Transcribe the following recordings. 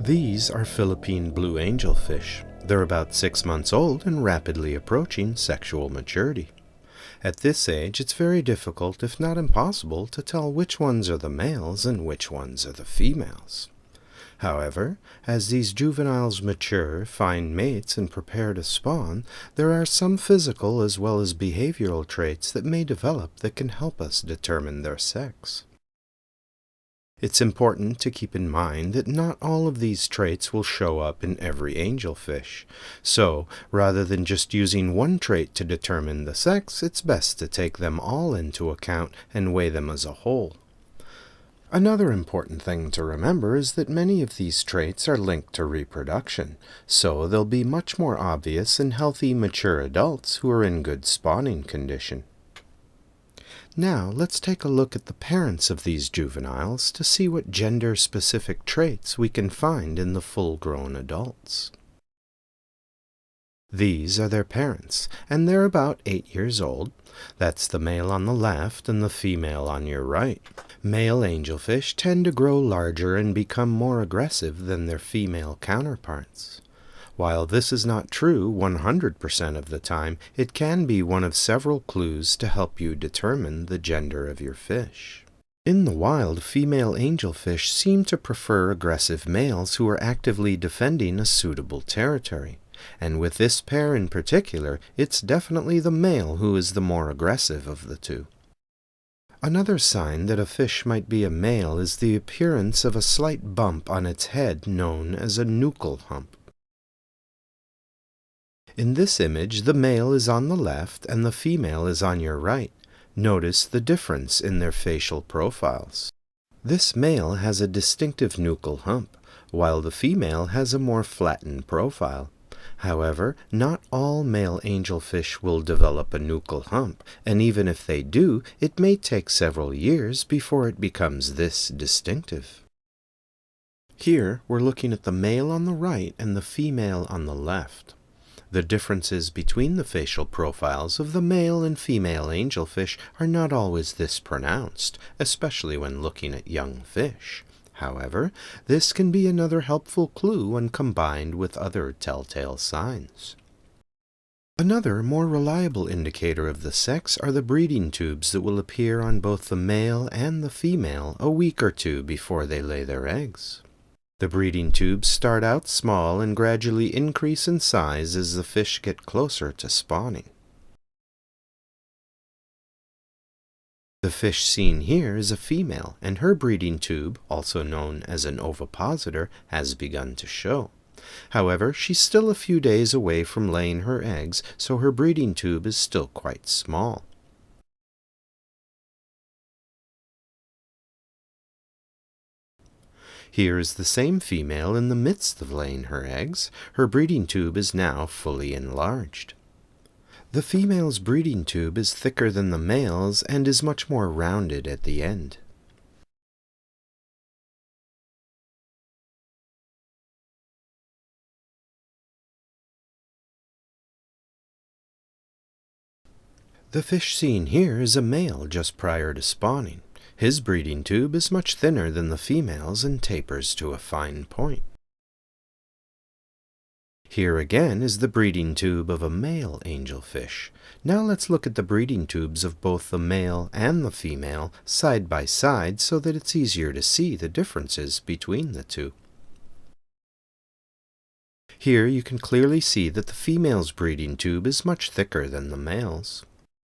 These are Philippine blue angelfish. They're about 6 months old and rapidly approaching sexual maturity. At this age, it's very difficult, if not impossible, to tell which ones are the males and which ones are the females. However, as these juveniles mature, find mates, and prepare to spawn, there are some physical as well as behavioral traits that may develop that can help us determine their sex. It's important to keep in mind that not all of these traits will show up in every angelfish. So, rather than just using one trait to determine the sex, it's best to take them all into account and weigh them as a whole. Another important thing to remember is that many of these traits are linked to reproduction, so they'll be much more obvious in healthy, mature adults who are in good spawning condition. Now, let's take a look at the parents of these juveniles to see what gender-specific traits we can find in the full-grown adults. These are their parents, and they're about 8 years old. That's the male on the left and the female on your right. Male angelfish tend to grow larger and become more aggressive than their female counterparts. While this is not true 100% of the time, it can be one of several clues to help you determine the gender of your fish. In the wild, female angelfish seem to prefer aggressive males who are actively defending a suitable territory. And with this pair in particular, it's definitely the male who is the more aggressive of the two. Another sign that a fish might be a male is the appearance of a slight bump on its head known as a Nuchal hump. In this image, the male is on the left and the female is on your right. Notice the difference in their facial profiles. This male has a distinctive Nuchal hump, while the female has a more flattened profile. However, not all male angelfish will develop a Nuchal hump, and even if they do, it may take several years before it becomes this distinctive. Here, we're looking at the male on the right and the female on the left. The differences between the facial profiles of the male and female angelfish are not always this pronounced, especially when looking at young fish. However, this can be another helpful clue when combined with other telltale signs. Another, more reliable indicator of the sex are the breeding tubes that will appear on both the male and the female a week or two before they lay their eggs. The breeding tubes start out small and gradually increase in size as the fish get closer to spawning. The fish seen here is a female, and her breeding tube, also known as an ovipositor, has begun to show. However, she's still a few days away from laying her eggs, so her breeding tube is still quite small. Here is the same female in the midst of laying her eggs. Her breeding tube is now fully enlarged. The female's breeding tube is thicker than the male's and is much more rounded at the end. The fish seen here is a male just prior to spawning. His breeding tube is much thinner than the female's and tapers to a fine point. Here again is the breeding tube of a male angelfish. Now let's look at the breeding tubes of both the male and the female side by side so that it's easier to see the differences between the two. Here you can clearly see that the female's breeding tube is much thicker than the male's.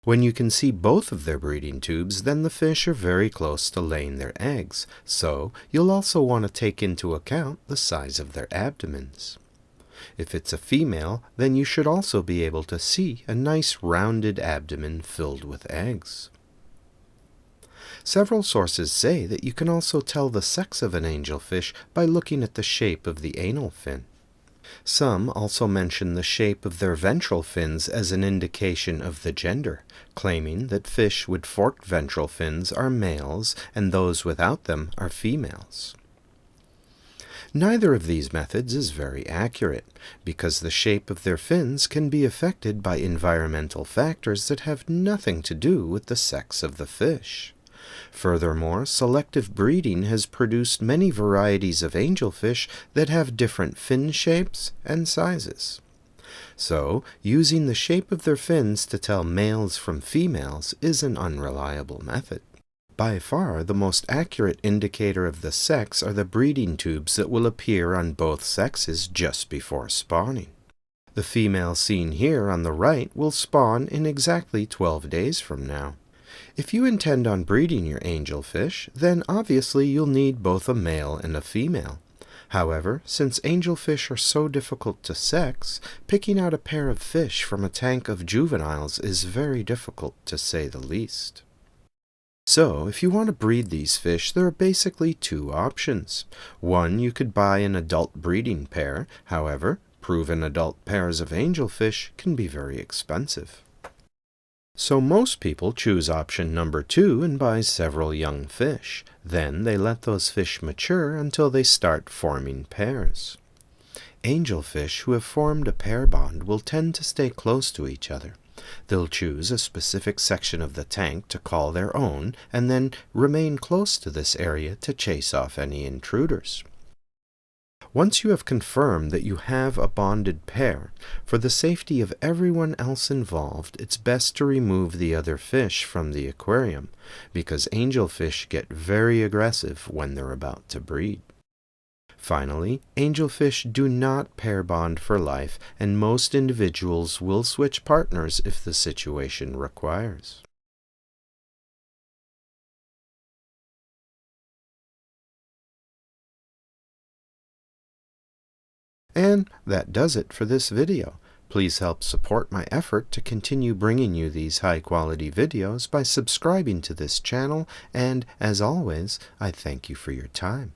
When you can see both of their breeding tubes, then the fish are very close to laying their eggs, so you'll also want to take into account the size of their abdomens. If it's a female, then you should also be able to see a nice rounded abdomen filled with eggs. Several sources say that you can also tell the sex of an angelfish by looking at the shape of the anal fin. Some also mention the shape of their ventral fins as an indication of the gender, claiming that fish with forked ventral fins are males and those without them are females. Neither of these methods is very accurate, because the shape of their fins can be affected by environmental factors that have nothing to do with the sex of the fish. Furthermore, selective breeding has produced many varieties of angelfish that have different fin shapes and sizes. So, using the shape of their fins to tell males from females is an unreliable method. By far, the most accurate indicator of the sex are the breeding tubes that will appear on both sexes just before spawning. The female seen here on the right will spawn in exactly 12 days from now. If you intend on breeding your angelfish, then obviously you'll need both a male and a female. However, since angelfish are so difficult to sex, picking out a pair of fish from a tank of juveniles is very difficult, to say the least. So, if you want to breed these fish, there are basically two options. One, you could buy an adult breeding pair. However, proven adult pairs of angelfish can be very expensive. So most people choose option number 2 and buy several young fish. Then they let those fish mature until they start forming pairs. Angelfish who have formed a pair bond will tend to stay close to each other. They'll choose a specific section of the tank to call their own and then remain close to this area to chase off any intruders. Once you have confirmed that you have a bonded pair, for the safety of everyone else involved, it's best to remove the other fish from the aquarium, because angelfish get very aggressive when they're about to breed. Finally, angelfish do not pair bond for life, and most individuals will switch partners if the situation requires. And that does it for this video. Please help support my effort to continue bringing you these high-quality videos by subscribing to this channel, and as always, I thank you for your time.